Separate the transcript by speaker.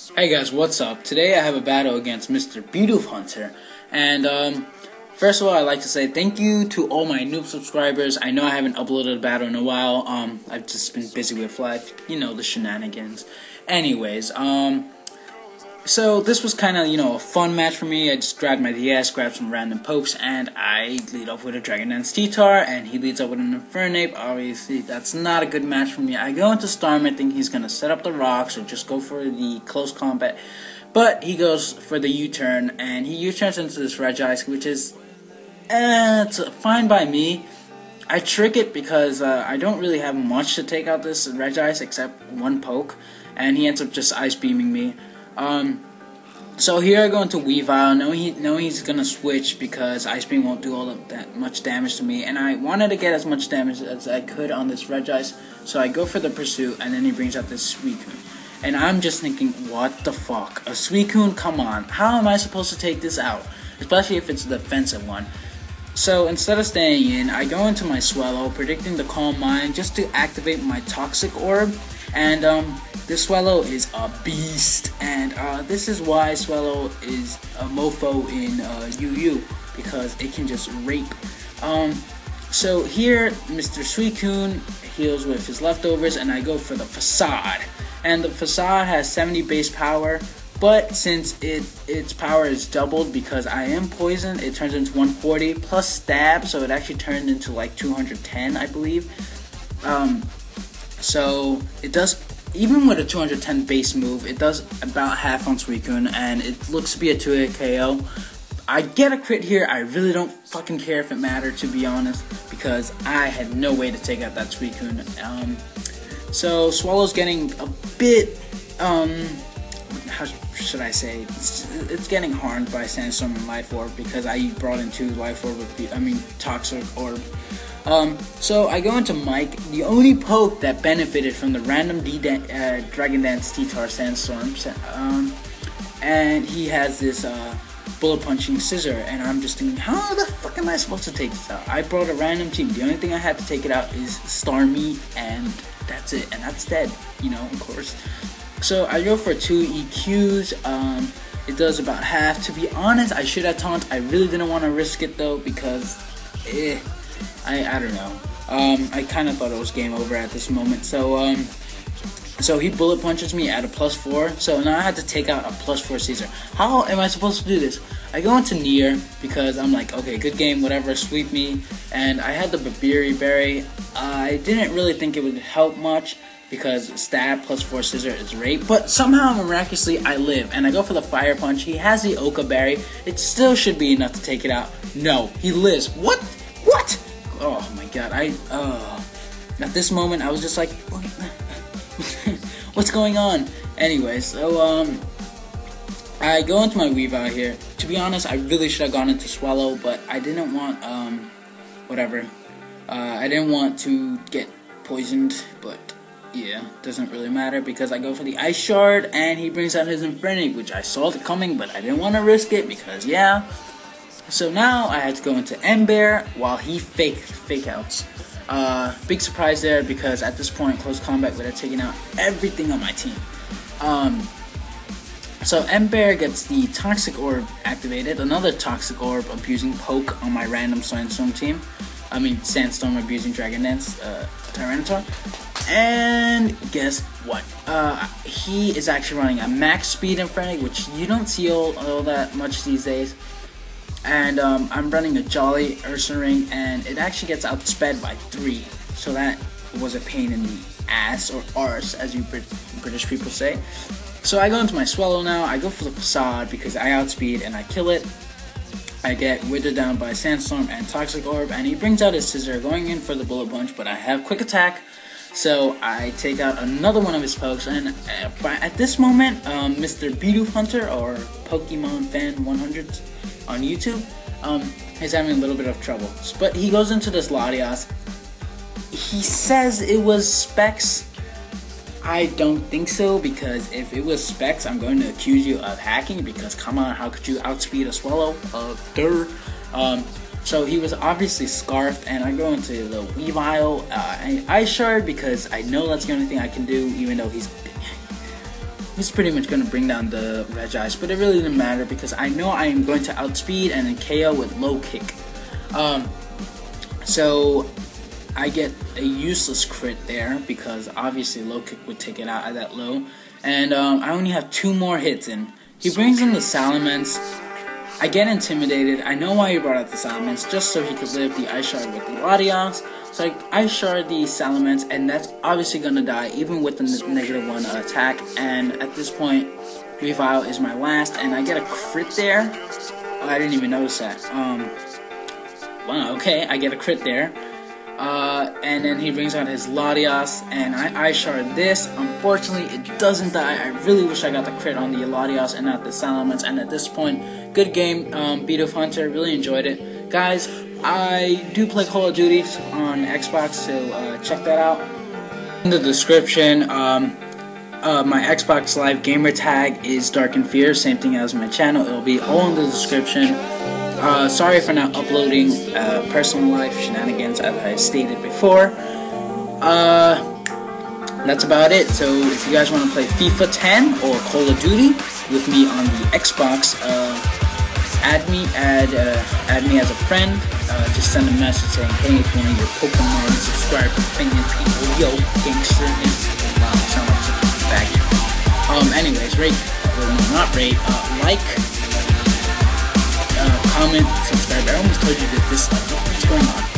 Speaker 1: Hey guys, what's up? Today I have a battle against Mr. Bidoof Hunter, and first of all, I'd like to say thank you to all my noob subscribers. I know I haven't uploaded a battle in a while. I've just been busy with life, you know, the shenanigans. Anyways, so this was kind of, a fun match for me. I just grabbed my DS, grabbed some random pokes, and I lead off with a Dragon Dance T-Tar, and he leads up with an Infernape. Obviously, that's not a good match for me. I go into Starmie thinking he's going to set up the rocks or just go for the close combat, but he goes for the U-turn, and he U-turns into this Regice, which is, it's fine by me. I trick it because I don't really have much to take out this Regice except one poke, and he ends up just Ice Beaming me. So here I go into Wile, knowing he's gonna switch because Ice Beam won't do all of that much damage to me, and I wanted to get as much damage as I could on this Regice, so I go for the Pursuit, and then he brings out this Suicune. And I'm just thinking, what the fuck? A Suicune? Come on. How am I supposed to take this out? Especially if it's a defensive one. So instead of staying in, I go into my Swallow, predicting the Calm Mind just to activate my Toxic Orb. And this Swallow is a beast, and this is why Swallow is a mofo in UU, because it can just rape. So here, Mr. Suicune heals with his leftovers, and I go for the Facade. And the Facade has 70 base power, but since its power is doubled because I am poisoned, it turns into 140 plus stab, so it actually turned into like 210, I believe. So it does, even with a 210 base move, it does about half on Suicune, and it looks to be a 2-hit KO. I get a crit here. I really don't fucking care if it mattered, to be honest, because I had no way to take out that Suicune. So Swallow's getting a bit, how should I say, it's getting harmed by Sandstorm and Life Orb because I brought in two Life Orb, Toxic Orb. So I go into Mike, the only poke that benefited from the random Dragon Dance T-Tar Sandstorm, and he has this bullet punching Scissor, and I'm just thinking, how the fuck am I supposed to take this out? I brought a random team. The only thing I had to take it out is Starmie, and that's it, and that's dead, of course. So I go for 2 EQs. It does about half. To be honest, I should have taunt. I really didn't want to risk it though because I don't know. I kind of thought it was game over at this moment. So so he bullet punches me at a +4. So now I had to take out a +4 Caesar. How am I supposed to do this? I go into Nier because I'm like, okay, good game, whatever, sweep me. And I had the Babiri Berry. I didn't really think it would help much because stab +4 Scissor is rape. But somehow, miraculously, I live. And I go for the Fire Punch. He has the Oka Berry. It still should be enough to take it out. No, he lives. What? What? Oh my god, at this moment I was just like, what's going on? Anyway, so I go into my Weave out here. To be honest, I really should have gone into Swallow, but I didn't want, whatever. I didn't want to get poisoned, but yeah, doesn't really matter because I go for the Ice Shard, and he brings out his Infernape, which I saw it coming, but I didn't want to risk it because, yeah. So now I had to go into Ember while he fake outs. Big surprise there because at this point, close combat would have taken out everything on my team. So Ember gets the Toxic Orb activated, another Toxic Orb abusing poke on my random Sandstorm team. Sandstorm abusing Dragon Dance Tyranitar. And guess what? He is actually running a max speed Infernape, which you don't see all that much these days. And I'm running a Jolly Ursaring, and it actually gets outsped by 3. So that was a pain in the ass, or arse, as you British people say. So I go into my Swallow now. I go for the Facade because I outspeed and I kill it. I get withered down by Sandstorm and Toxic Orb, and he brings out his Scissor, going in for the Bullet Punch, but I have Quick Attack. So I take out another one of his pokes, and at this moment, Mr. Bidoof Hunter, or Pokemon Fan 100 on YouTube, is having a little bit of trouble. But he goes into this Latias. He says it was specs. I don't think so, because if it was specs, I'm going to accuse you of hacking, because come on, how could you outspeed a Swallow? So he was obviously scarfed, and I go into the Wile Ice Shard because I know that's the only thing I can do, even though he's he's pretty much going to bring down the Red Eyes, but it really didn't matter because I know I am going to outspeed and then KO with low kick. So I get a useless crit there because obviously low kick would take it out at that low, and I only have 2 more hits in. He brings in the Salamence. I get intimidated. I know why he brought out the Salamence, just so he could live the Ice Shard with the Latios. So I Ice Shard the Salamence, and that's obviously gonna die even with the -1 attack. And at this point, Wile is my last, and I get a crit there. Oh, I didn't even notice that. Wow, okay, I get a crit there. And then he brings out his Latios, and I Ice Shard this. Unfortunately, it doesn't die. I really wish I got the crit on the Latios and not the Salamence. And at this point, good game, Bidoof Hunter. Really enjoyed it, guys. I do play Call of Duty on Xbox, so check that out. In the description, my Xbox Live gamer tag is DarkendFearz, same thing as my channel. It'll be all in the description. Sorry for not uploading personal life shenanigans as I stated before. That's about it. So if you guys want to play FIFA 10 or Call of Duty with me on the Xbox, add me as a friend. Just send a message saying, hey, it's one of your Pokemon subscriber opinion people, yo, gangster. Wow, I sound like such a faggot. Anyways, rate, well, no, not rate, like, comment, subscribe. I almost told you to dislike. What's going on?